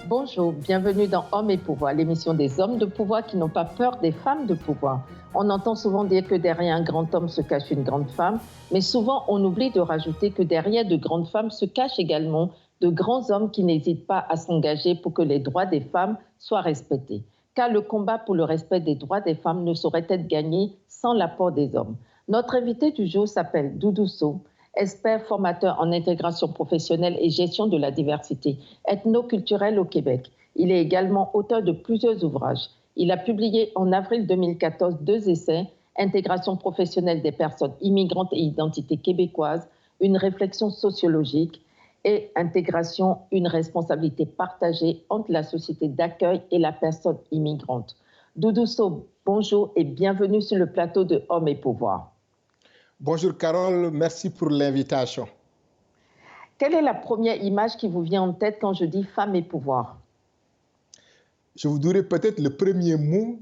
Bonjour, bienvenue dans Hommes et Pouvoir, l'émission des hommes de pouvoir qui n'ont pas peur des femmes de pouvoir. On entend souvent dire que derrière un grand homme se cache une grande femme, mais souvent on oublie de rajouter que derrière de grandes femmes se cachent également de grands hommes qui n'hésitent pas à s'engager pour que les droits des femmes soient respectés. Car le combat pour le respect des droits des femmes ne saurait être gagné sans l'apport des hommes. Notre invité du jour s'appelle Doudou Sow, expert formateur en intégration professionnelle et gestion de la diversité ethnoculturelle au Québec. Il est également auteur de plusieurs ouvrages. Il a publié en avril 2014 2 essais, Intégration professionnelle des personnes immigrantes et identité québécoise, une réflexion sociologique, et Intégration, une responsabilité partagée entre la société d'accueil et la personne immigrante. Doudou Sow, bonjour et bienvenue sur le plateau de Hommes et Pouvoir. Bonjour Carole, merci pour l'invitation. Quelle est la première image qui vous vient en tête quand je dis femme et pouvoir? Je vous dirais peut-être le premier mot,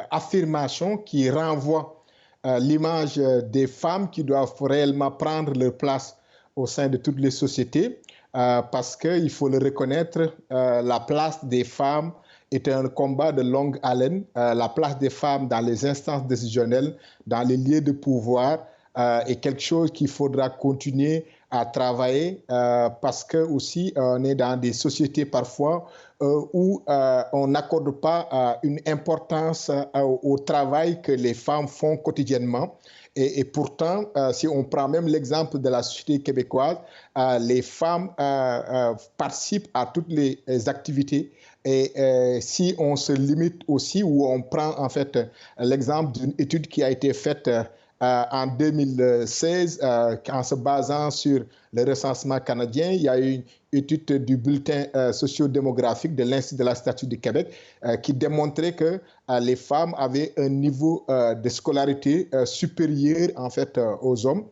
affirmation, qui renvoie l'image des femmes qui doivent réellement prendre leur place au sein de toutes les sociétés, parce qu'il faut le reconnaître, la place des femmes est un combat de longue haleine. La place des femmes dans les instances décisionnelles, dans les lieux de pouvoir, est quelque chose qu'il faudra continuer à travailler parce que aussi on est dans des sociétés parfois où on n'accorde pas une importance au travail que les femmes font quotidiennement. Et pourtant, si on prend même l'exemple de la société québécoise, les femmes participent à toutes les activités. Et si on se limite aussi, ou on prend en fait l'exemple d'une étude qui a été faite en 2016, en se basant sur le recensement canadien, il y a eu une étude du bulletin sociodémographique de l'Institut de la statistique du Québec qui démontrait que les femmes avaient un niveau de scolarité supérieur en fait aux hommes.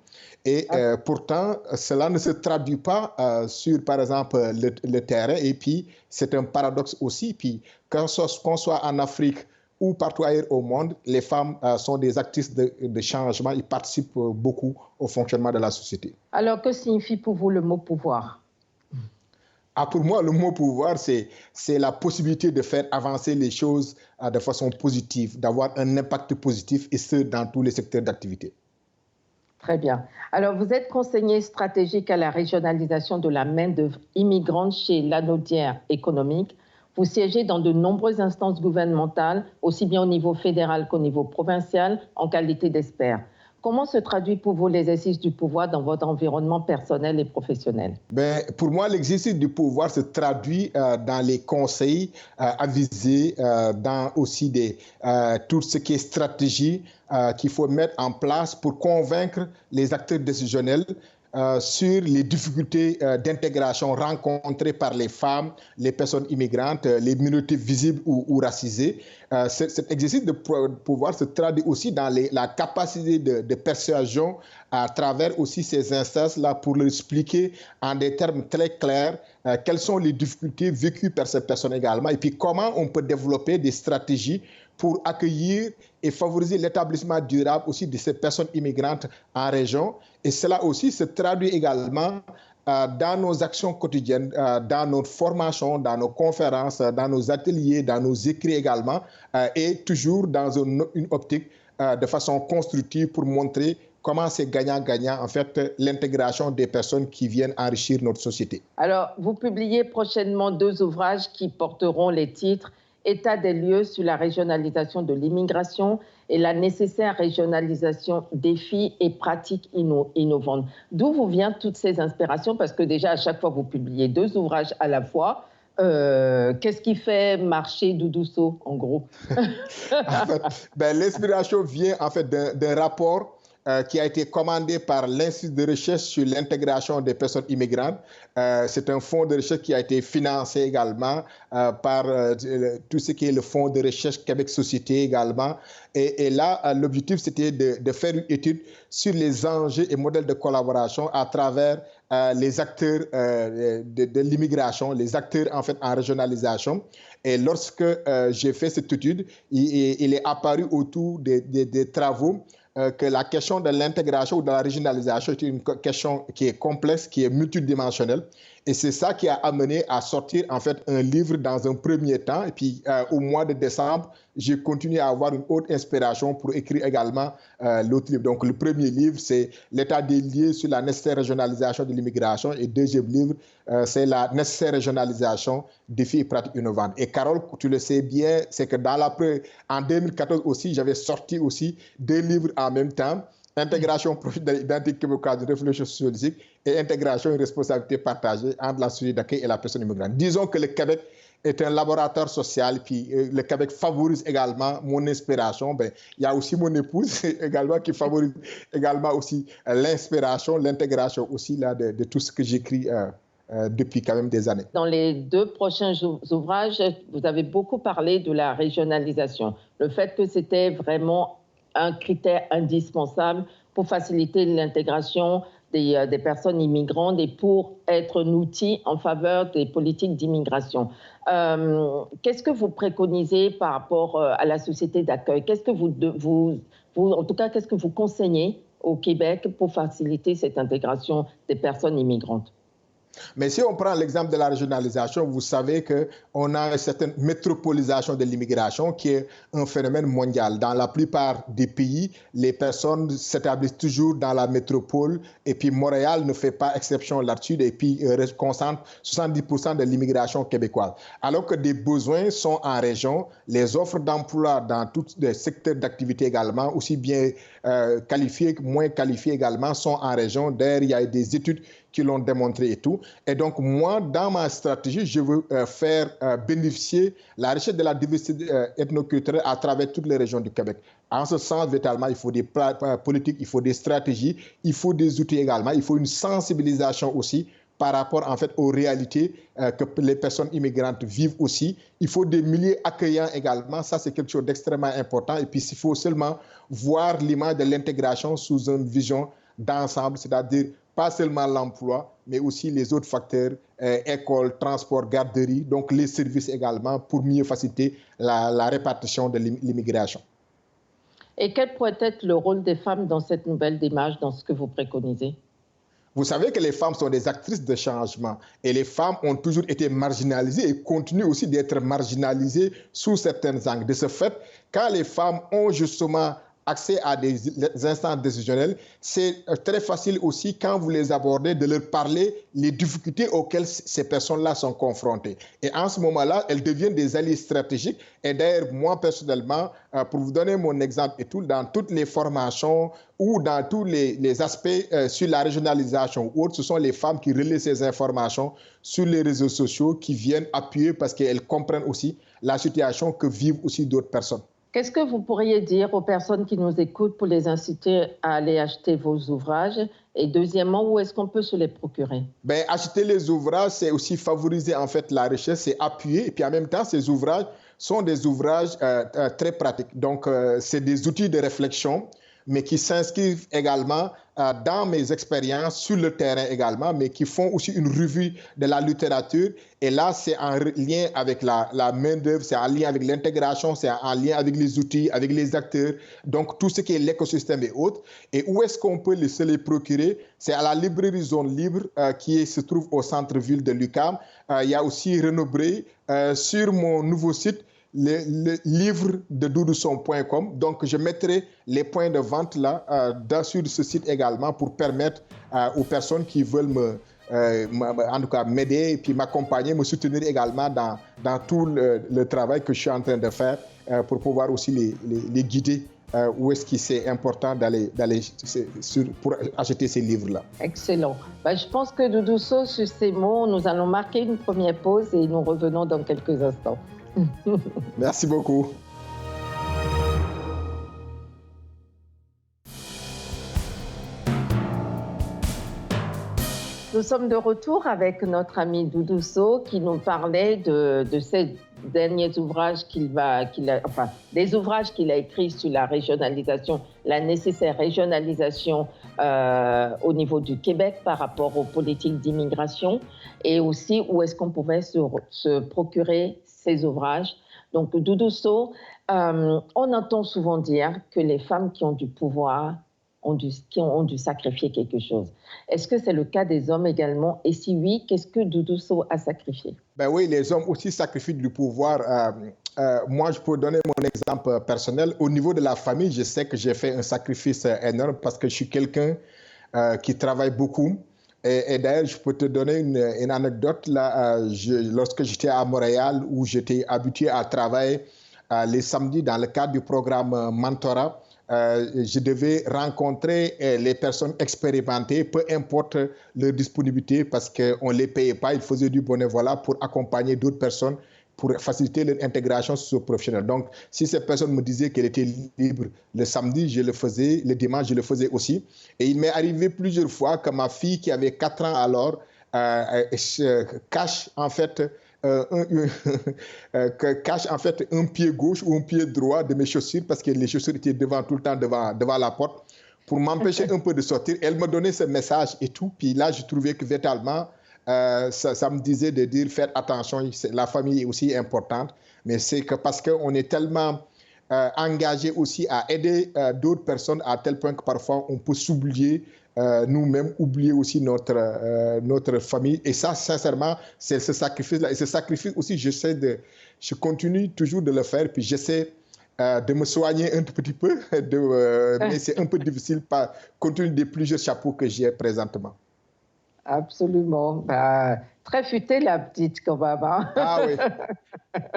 Et pourtant, cela ne se traduit pas sur, par exemple, le terrain. Et puis, c'est un paradoxe aussi. Puis, qu'on soit en Afrique ou partout ailleurs au monde, les femmes sont des actrices de changement. Ils participent beaucoup au fonctionnement de la société. Alors, que signifie pour vous le mot pouvoir? Pour moi, le mot pouvoir, c'est la possibilité de faire avancer les choses de façon positive, d'avoir un impact positif, et ce, dans tous les secteurs d'activité. Très bien. Alors, vous êtes conseiller stratégique à la régionalisation de la main-d'œuvre immigrante chez l'Anaudière économique. Vous siégez dans de nombreuses instances gouvernementales, aussi bien au niveau fédéral qu'au niveau provincial, en qualité d'expert. Comment se traduit pour vous l'exercice du pouvoir dans votre environnement personnel et professionnel? Pour moi, l'exercice du pouvoir se traduit dans les conseils avisés, dans aussi tout ce qui est stratégie qu'il faut mettre en place pour convaincre les acteurs décisionnels sur les difficultés d'intégration rencontrées par les femmes, les personnes immigrantes, les minorités visibles ou racisées. Cet exercice de pouvoir se traduit aussi dans la capacité de persuasion à travers aussi ces instances-là pour leur expliquer en des termes très clairs quelles sont les difficultés vécues par ces personnes également et puis comment on peut développer des stratégies pour accueillir et favoriser l'établissement durable aussi de ces personnes immigrantes en région. Et cela aussi se traduit également dans nos actions quotidiennes, dans notre formation, dans nos conférences, dans nos ateliers, dans nos écrits également, et toujours dans une optique de façon constructive pour montrer comment c'est gagnant-gagnant, en fait, l'intégration des personnes qui viennent enrichir notre société. Alors, vous publiez prochainement 2 ouvrages qui porteront les titres État des lieux sur la régionalisation de l'immigration et la nécessaire régionalisation défis et pratiques innovantes. D'où vous viennent toutes ces inspirations? Parce que déjà, à chaque fois, vous publiez 2 ouvrages à la fois. Qu'est-ce qui fait marcher Doudou Sow, en gros? En fait, l'inspiration vient en fait d'un rapport qui a été commandé par l'Institut de recherche sur l'intégration des personnes immigrantes. C'est un fonds de recherche qui a été financé également par tout ce qui est le fonds de recherche Québec Société également. Et là, l'objectif, c'était de faire une étude sur les enjeux et modèles de collaboration à travers les acteurs de l'immigration, les acteurs en fait en régionalisation. Et lorsque j'ai fait cette étude, il est apparu autour des travaux que la question de l'intégration ou de la régionalisation est une question qui est complexe, qui est multidimensionnelle. Et c'est ça qui a amené à sortir en fait un livre dans un premier temps. Et puis au mois de décembre, j'ai continué à avoir une autre inspiration pour écrire également l'autre livre. Donc le premier livre, c'est l'état des lieux sur la nécessaire régionalisation de l'immigration. Et deuxième livre, c'est la nécessaire régionalisation, défis et pratiques innovantes. Et Carole, tu le sais bien, c'est que en 2014 aussi, j'avais sorti aussi 2 livres en même temps. Intégration professionnelle identique québécoise de réflexion sociologique et intégration et responsabilité partagée entre la société d'accueil et la personne immigrante. Disons que le Québec est un laboratoire social, puis le Québec favorise également mon inspiration. Ben, il y a aussi mon épouse également qui favorise également aussi l'inspiration, l'intégration aussi là, de tout ce que j'écris depuis quand même des années. Dans les 2 prochains ouvrages, vous avez beaucoup parlé de la régionalisation, le fait que c'était vraiment un critère indispensable pour faciliter l'intégration des personnes immigrantes et pour être un outil en faveur des politiques d'immigration. Qu'est-ce que vous préconisez par rapport à la société d'accueil? Qu'est-ce que en tout cas, qu'est-ce que vous conseillez au Québec pour faciliter cette intégration des personnes immigrantes? Mais si on prend l'exemple de la régionalisation, vous savez qu'on a une certaine métropolisation de l'immigration qui est un phénomène mondial. Dans la plupart des pays, les personnes s'établissent toujours dans la métropole et puis Montréal ne fait pas exception là-dessus et puis concentre 70% de l'immigration québécoise. Alors que des besoins sont en région, les offres d'emploi dans tous les secteurs d'activité également, aussi bien qualifiés que moins qualifiés également, sont en région. D'ailleurs, il y a des études qui l'ont démontré et tout. Et donc, moi, dans ma stratégie, je veux faire bénéficier la richesse de la diversité ethnoculturelle à travers toutes les régions du Québec. En ce sens, véritablement, il faut des politiques, il faut des stratégies, il faut des outils également, il faut une sensibilisation aussi par rapport en fait aux réalités que les personnes immigrantes vivent aussi. Il faut des milieux accueillants également, ça c'est quelque chose d'extrêmement important. Et puis il faut seulement voir l'image de l'intégration sous une vision d'ensemble, c'est-à-dire pas seulement l'emploi, mais aussi les autres facteurs, école, transport, garderie, donc les services également pour mieux faciliter la répartition de l'immigration. Et quel pourrait être le rôle des femmes dans cette nouvelle démarche, dans ce que vous préconisez? Vous savez que les femmes sont des actrices de changement et les femmes ont toujours été marginalisées et continuent aussi d'être marginalisées sous certains angles. De ce fait, quand les femmes ont justement accès à des instances décisionnelles, c'est très facile aussi quand vous les abordez de leur parler les difficultés auxquelles ces personnes-là sont confrontées. Et en ce moment-là, elles deviennent des alliés stratégiques. Et d'ailleurs, moi personnellement, pour vous donner mon exemple et tout, dans toutes les formations ou dans tous les aspects sur la régionalisation ou autres, ce sont les femmes qui relaient ces informations sur les réseaux sociaux, qui viennent appuyer parce qu'elles comprennent aussi la situation que vivent aussi d'autres personnes. Qu'est-ce que vous pourriez dire aux personnes qui nous écoutent pour les inciter à aller acheter vos ouvrages? Et deuxièmement, où est-ce qu'on peut se les procurer? Ben, acheter les ouvrages, c'est aussi favoriser en fait la recherche, c'est appuyer. Et puis en même temps, ces ouvrages sont des ouvrages très pratiques. Donc, c'est des outils de réflexion, mais qui s'inscrivent également dans mes expériences sur le terrain également, mais qui font aussi une revue de la littérature. Et là, c'est en lien avec la main-d'œuvre, c'est en lien avec l'intégration, c'est en lien avec les outils, avec les acteurs, donc tout ce qui est l'écosystème et autres. Et où est-ce qu'on peut se les procurer? C'est à la librairie Zone Libre qui se trouve au centre-ville de l'UQAM. Il y a aussi Renaud Bré sur mon nouveau site, le livre de doudouson.com. Donc, je mettrai les points de vente là sur ce site également pour permettre aux personnes qui veulent en tout cas m'aider et puis m'accompagner, me soutenir également dans tout le travail que je suis en train de faire pour pouvoir aussi les guider où est-ce que c'est important d'aller pour acheter ces livres-là. Excellent. Je pense que Doudousso, sur ces mots, nous allons marquer une première pause et nous revenons dans quelques instants. Merci beaucoup. Nous sommes de retour avec notre ami Doudousso qui nous parlait de ces derniers ouvrages des ouvrages qu'il a écrits sur la régionalisation, la nécessaire régionalisation au niveau du Québec par rapport aux politiques d'immigration et aussi où est-ce qu'on pouvait se procurer ces ouvrages. Donc, Doudousso, on entend souvent dire que les femmes qui ont du pouvoir qui ont dû sacrifier quelque chose. Est-ce que c'est le cas des hommes également? Et si oui, qu'est-ce que Doudou Sow a sacrifié? Ben oui, les hommes aussi sacrifient du pouvoir. Moi, je peux donner mon exemple personnel. Au niveau de la famille, je sais que j'ai fait un sacrifice énorme parce que je suis quelqu'un qui travaille beaucoup. Et d'ailleurs, je peux te donner une anecdote. Là, lorsque j'étais à Montréal, où j'étais habitué à travailler les samedis dans le cadre du programme Mentorat, je devais rencontrer les personnes expérimentées, peu importe leur disponibilité, parce qu'on ne les payait pas, ils faisaient du bénévolat pour accompagner d'autres personnes, pour faciliter leur intégration socio-professionnelle. Donc, si ces personnes me disaient qu'elles étaient libres le samedi, je le faisais, le dimanche, je le faisais aussi. Et il m'est arrivé plusieurs fois que ma fille, qui avait 4 ans alors, cache en fait cache en fait un pied gauche ou un pied droit de mes chaussures parce que les chaussures étaient tout le temps devant la porte pour m'empêcher un peu de sortir. Elle me donnait ce message et tout. Puis là, je trouvais que véritablement, ça me disait de dire faites attention, la famille est aussi importante. Mais c'est que parce qu'on est tellement engagé aussi à aider d'autres personnes à tel point que parfois on peut s'oublier nous-mêmes, oublier aussi notre famille. Et ça, sincèrement, c'est ce sacrifice-là. Et ce sacrifice aussi, je continue toujours de le faire, puis j'essaie de me soigner un tout petit peu, mais c'est un peu difficile compte tenu des plusieurs chapeaux que j'ai présentement. Absolument. Bah, très futée, la petite, quand même. Hein? Ah oui.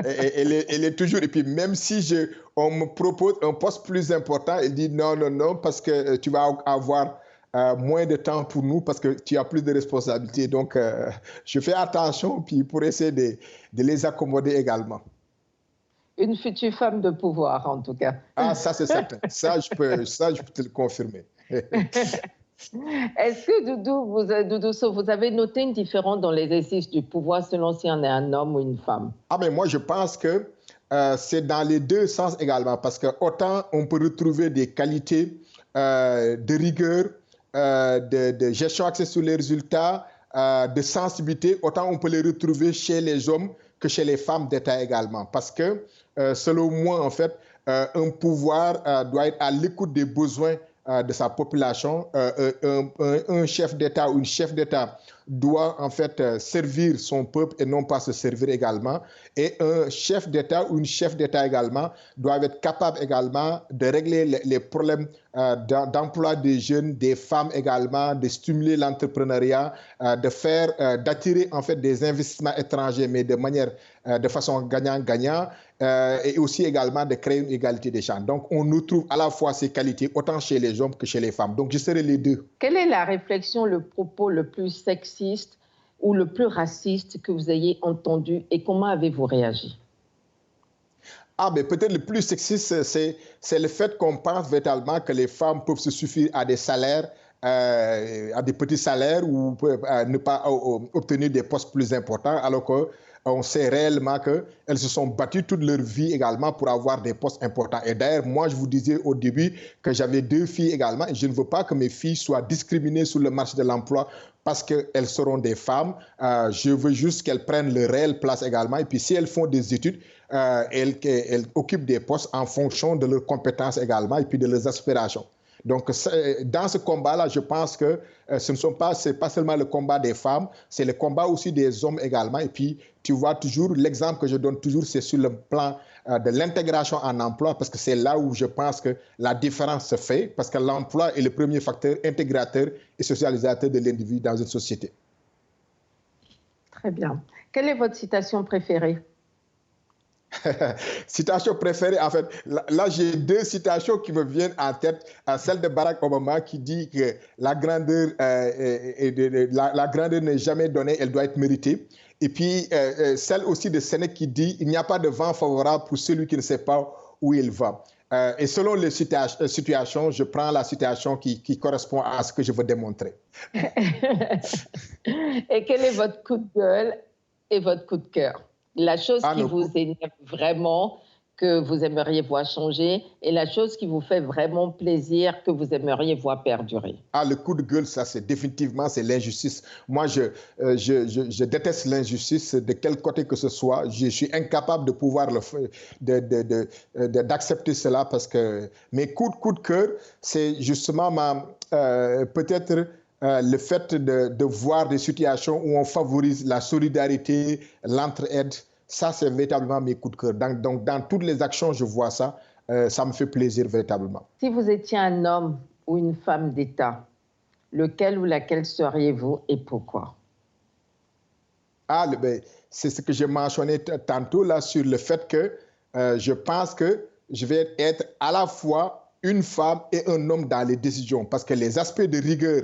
Elle est toujours. Et puis, même si on me propose un poste plus important, elle dit non, non, non, parce que tu vas avoir moins de temps pour nous, parce que tu as plus de responsabilités. Donc, je fais attention puis pour essayer de les accommoder également. Une future femme de pouvoir, en tout cas. Ah, ça, c'est certain. Ça, je peux te le confirmer. Est-ce que, Doudou Sow, vous avez noté une différence dans l'exercice du pouvoir selon si on est un homme ou une femme? Ah, mais moi, je pense que c'est dans les deux sens également, parce que autant on peut retrouver des qualités de rigueur, de gestion axée sur les résultats, de sensibilité, autant on peut les retrouver chez les hommes que chez les femmes d'État également. Parce que, selon moi, en fait, un pouvoir doit être à l'écoute des besoins de sa population. Un chef d'État ou une chef d'État doit en fait servir son peuple et non pas se servir également. Et un chef d'État ou une chef d'État également doit être capable également de régler les problèmes d'emploi des jeunes, des femmes également, de stimuler l'entrepreneuriat, d'attirer en fait des investissements étrangers, mais de façon gagnant-gagnant, et aussi également de créer une égalité des chances. Donc, on nous trouve à la fois ces qualités, autant chez les hommes que chez les femmes. Donc, je serai les deux. Quelle est la réflexion, le propos le plus sexiste ou le plus raciste que vous ayez entendu et comment avez-vous réagi? Ah, mais peut-être le plus sexiste, c'est le fait qu'on pense véritablement que les femmes peuvent se suffire à des salaires, à des petits salaires ou ne pas obtenir des postes plus importants, alors qu'on sait réellement qu'elles se sont battues toute leur vie également pour avoir des postes importants. Et d'ailleurs, moi, je vous disais au début que j'avais 2 filles également et je ne veux pas que mes filles soient discriminées sur le marché de l'emploi parce qu'elles seront des femmes. Je veux juste qu'elles prennent leur réelle place également. Et puis, si elles font des études, elles occupent des postes en fonction de leurs compétences également et puis de leurs aspirations. Donc, dans ce combat-là, je pense que c'est pas seulement le combat des femmes, c'est le combat aussi des hommes également. Et puis, tu vois toujours, l'exemple que je donne toujours, c'est sur le plan de l'intégration en emploi, parce que c'est là où je pense que la différence se fait, parce que l'emploi est le premier facteur intégrateur et socialisateur de l'individu dans une société. Très bien. Quelle est votre citation préférée? Citation préférée, en fait, là j'ai 2 citations qui me viennent en tête. Celle de Barack Obama qui dit que la grandeur n'est jamais donnée, elle doit être méritée. Et puis celle aussi de Sénèque qui dit « Il n'y a pas de vent favorable pour celui qui ne sait pas où il va ». Et selon les situations, je prends la situation qui correspond à ce que je veux démontrer. Et quel est votre coup de gueule et votre coup de cœur? La chose qui vous énerve vraiment, que vous aimeriez voir changer et la chose qui vous fait vraiment plaisir, que vous aimeriez voir perdurer? Ah, le coup de gueule, ça, c'est définitivement, c'est l'injustice. Moi, je déteste l'injustice de quel côté que ce soit. Je suis incapable de pouvoir d'accepter cela parce que mes coups de cœur, c'est justement peut-être le fait de voir des situations où on favorise la solidarité, l'entraide. Ça, c'est véritablement mes coups de cœur. Donc, dans toutes les actions, je vois ça. Ça me fait plaisir véritablement. Si vous étiez un homme ou une femme d'État, lequel ou laquelle seriez-vous et pourquoi? Ah, c'est ce que j'ai mentionné tantôt là sur le fait que je pense que je vais être à la fois une femme et un homme dans les décisions parce que les aspects de rigueur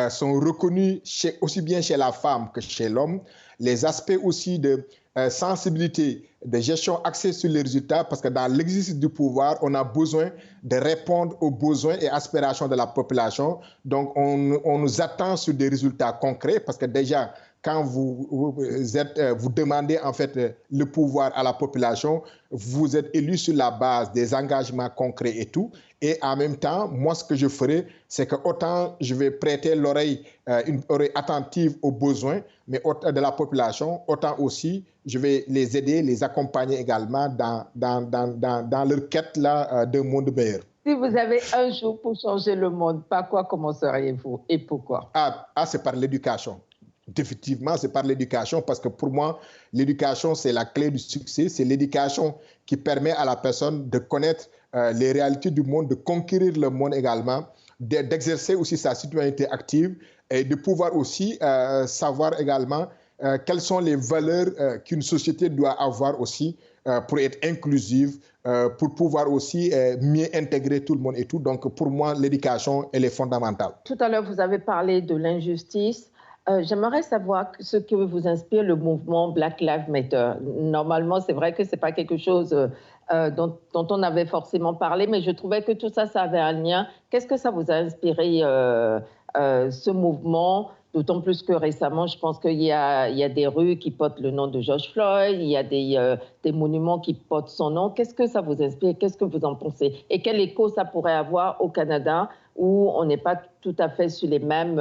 sont reconnus aussi bien chez la femme que chez l'homme. Les aspects aussi de sensibilité, de gestion axée sur les résultats, parce que dans l'exercice du pouvoir, on a besoin de répondre aux besoins et aspirations de la population. Donc, on nous attend sur des résultats concrets, parce que déjà, quand vous demandez en fait le pouvoir à la population, vous êtes élu sur la base des engagements concrets et tout. Et en même temps, moi, ce que je ferai, c'est que autant je vais prêter une oreille attentive aux besoins de la population, autant aussi je vais les aider, les accompagner également dans leur quête d'un monde meilleur. Si vous avez un jour pour changer le monde, par quoi commenceriez-vous et pourquoi? C'est par l'éducation. Définitivement, c'est par l'éducation parce que pour moi, l'éducation, c'est la clé du succès. C'est l'éducation qui permet à la personne de connaître les réalités du monde, de conquérir le monde également, d'exercer aussi sa citoyenneté active et de pouvoir aussi savoir également quelles sont les valeurs qu'une société doit avoir aussi pour être inclusive, pour pouvoir aussi mieux intégrer tout le monde et tout. Donc, pour moi, l'éducation, elle est fondamentale. Tout à l'heure, vous avez parlé de l'injustice. J'aimerais savoir ce que vous inspire le mouvement Black Lives Matter. Normalement, c'est vrai que ce n'est pas quelque chose dont on avait forcément parlé, mais je trouvais que tout ça, ça avait un lien. Qu'est-ce que ça vous a inspiré, ce mouvement? D'autant plus que récemment, je pense qu'il y a des rues qui portent le nom de George Floyd, il y a des monuments qui portent son nom. Qu'est-ce que ça vous inspire? Qu'est-ce que vous en pensez? Et quel écho ça pourrait avoir au Canada, où on n'est pas tout à fait sur les mêmes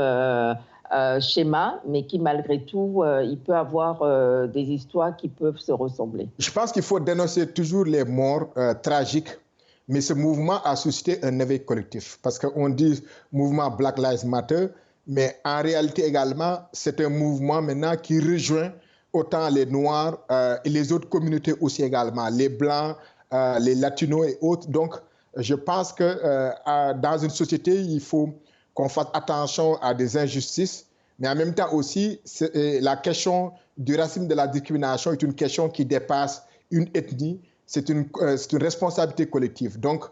schéma, mais qui malgré tout, il peut avoir des histoires qui peuvent se ressembler. Je pense qu'il faut dénoncer toujours les morts tragiques, mais ce mouvement a suscité un éveil collectif. Parce qu'on dit mouvement Black Lives Matter, mais en réalité également, c'est un mouvement maintenant qui rejoint autant les Noirs et les autres communautés aussi également, les Blancs, les Latinos et autres. Donc, je pense que dans une société, il faut qu'on fasse attention à des injustices, mais en même temps aussi, la question du racisme, de la discrimination est une question qui dépasse une ethnie, c'est une responsabilité collective. Donc,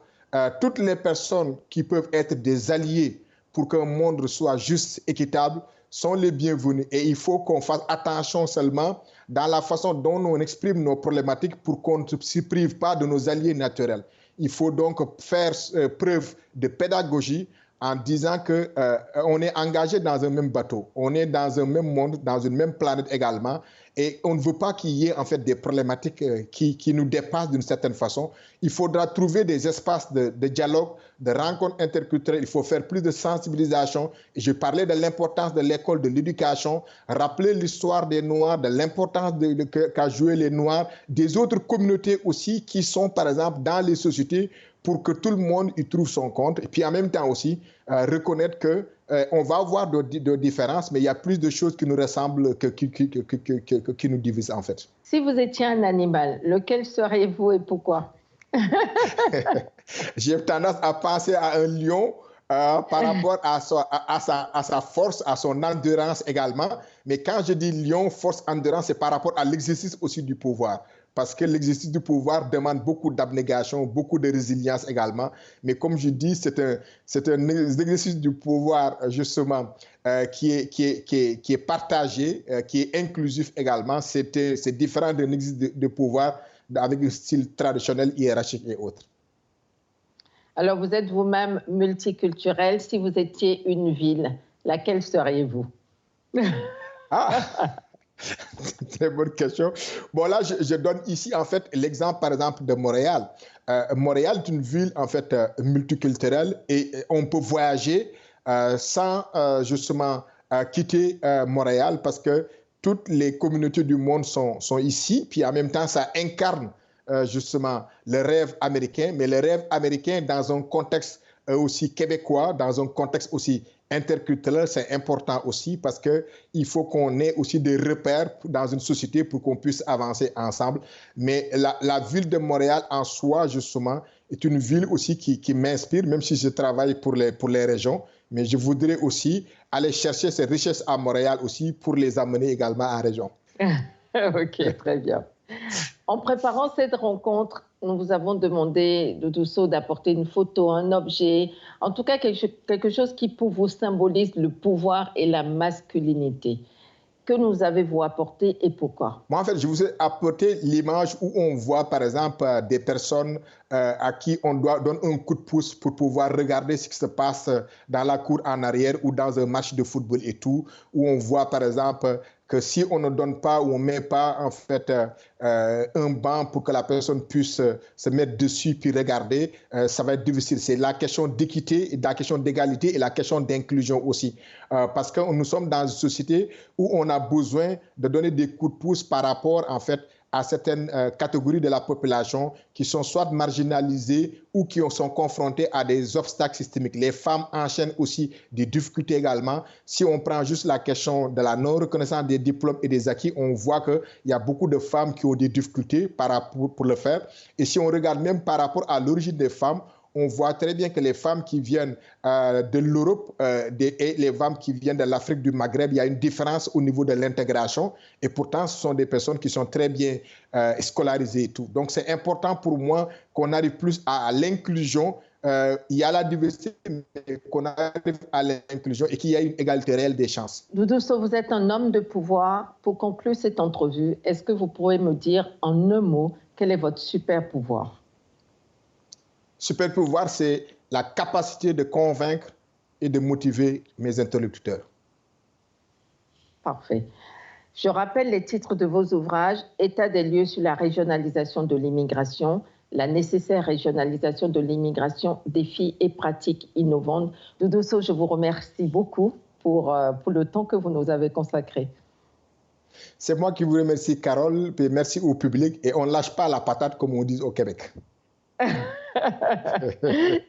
toutes les personnes qui peuvent être des alliés pour qu'un monde soit juste, équitable, sont les bienvenus. Et il faut qu'on fasse attention seulement dans la façon dont on exprime nos problématiques pour qu'on ne se prive pas de nos alliés naturels. Il faut donc faire preuve de pédagogie en disant qu'on est engagé dans un même bateau, on est dans un même monde, dans une même planète également, et on ne veut pas qu'il y ait en fait des problématiques qui nous dépassent d'une certaine façon. Il faudra trouver des espaces de dialogue, de rencontres interculturelles, il faut faire plus de sensibilisation. Je parlais de l'importance de l'école, de l'éducation, rappeler l'histoire des Noirs, de l'importance qu'a joué les Noirs, des autres communautés aussi qui sont par exemple dans les sociétés, pour que tout le monde y trouve son compte. Et puis en même temps aussi, reconnaître qu'on va avoir de différences, mais il y a plus de choses qui nous ressemblent qui nous divisent en fait. Si vous étiez un animal, lequel seriez-vous et pourquoi? J'ai tendance à penser à un lion par rapport à sa force, à son endurance également. Mais quand je dis lion, force, endurance, c'est par rapport à l'exercice aussi du pouvoir. Parce que l'exercice du pouvoir demande beaucoup d'abnégation, beaucoup de résilience également. Mais comme je dis, c'est un exercice du pouvoir justement qui est partagé, qui est inclusif également. C'est différent d'un exercice de pouvoir avec un style traditionnel, hiérarchique et autres. Alors, vous êtes vous-même multiculturel. Si vous étiez une ville, laquelle seriez-vous? très bonne question. Bon, là, je donne ici, en fait, l'exemple, par exemple, de Montréal. Montréal est une ville, en fait, multiculturelle et on peut voyager sans, justement, quitter Montréal parce que toutes les communautés du monde sont ici. Puis, en même temps, ça incarne, justement, le rêve américain, mais le rêve américain dans un contexte aussi québécois, dans un contexte aussi interculturel, c'est important aussi parce qu'il faut qu'on ait aussi des repères dans une société pour qu'on puisse avancer ensemble. Mais la ville de Montréal en soi, justement, est une ville aussi qui m'inspire, même si je travaille pour les régions. Mais je voudrais aussi aller chercher ces richesses à Montréal aussi pour les amener également en région. Ok, très bien. En préparant cette rencontre, nous vous avons demandé, Doudou Sow, d'apporter une photo, un objet, en tout cas quelque chose qui pour vous symbolise le pouvoir et la masculinité. Que nous avez-vous apporté et pourquoi? Moi, en fait, je vous ai apporté l'image où on voit, par exemple, des personnes à qui on doit donner un coup de pouce pour pouvoir regarder ce qui se passe dans la cour en arrière ou dans un match de football et tout, où on voit, par exemple, que si on ne donne pas ou on ne met pas, en fait, un banc pour que la personne puisse se mettre dessus puis regarder, ça va être difficile. C'est la question d'équité, la question d'égalité et la question d'inclusion aussi. Parce que nous sommes dans une société où on a besoin de donner des coups de pouce par rapport, en fait, à certaines catégories de la population qui sont soit marginalisées ou qui sont confrontées à des obstacles systémiques. Les femmes enchaînent aussi des difficultés également. Si on prend juste la question de la non-reconnaissance des diplômes et des acquis, on voit qu'il y a beaucoup de femmes qui ont des difficultés pour le faire. Et si on regarde même par rapport à l'origine des femmes, on voit très bien que les femmes qui viennent de l'Europe et les femmes qui viennent de l'Afrique du Maghreb, il y a une différence au niveau de l'intégration. Et pourtant, ce sont des personnes qui sont très bien scolarisées et tout. Donc, c'est important pour moi qu'on arrive plus à l'inclusion. Il y a la diversité, mais qu'on arrive à l'inclusion et qu'il y a une égalité réelle des chances. Doudou Sow, vous êtes un homme de pouvoir. Pour conclure cette entrevue, est-ce que vous pourrez me dire en un mot quel est votre super pouvoir? Super pouvoir, c'est la capacité de convaincre et de motiver mes interlocuteurs. Parfait. Je rappelle les titres de vos ouvrages: État des lieux sur la régionalisation de l'immigration, la nécessaire régionalisation de l'immigration, défis et pratiques innovantes. Doudou Sow, je vous remercie beaucoup pour le temps que vous nous avez consacré. C'est moi qui vous remercie, Carole, et merci au public. Et on ne lâche pas la patate, comme on dit au Québec.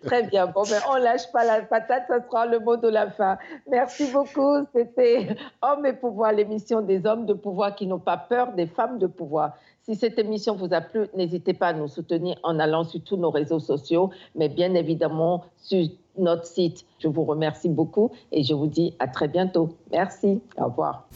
Très bien. Bon, ben, on ne lâche pas la patate, ça sera le mot de la fin. Merci beaucoup. C'était Hommes et pouvoir, l'émission des hommes de pouvoir qui n'ont pas peur des femmes de pouvoir. Si cette émission vous a plu, n'hésitez pas à nous soutenir en allant sur tous nos réseaux sociaux, mais bien évidemment sur notre site. Je vous remercie beaucoup et je vous dis à très bientôt. Merci. Au revoir.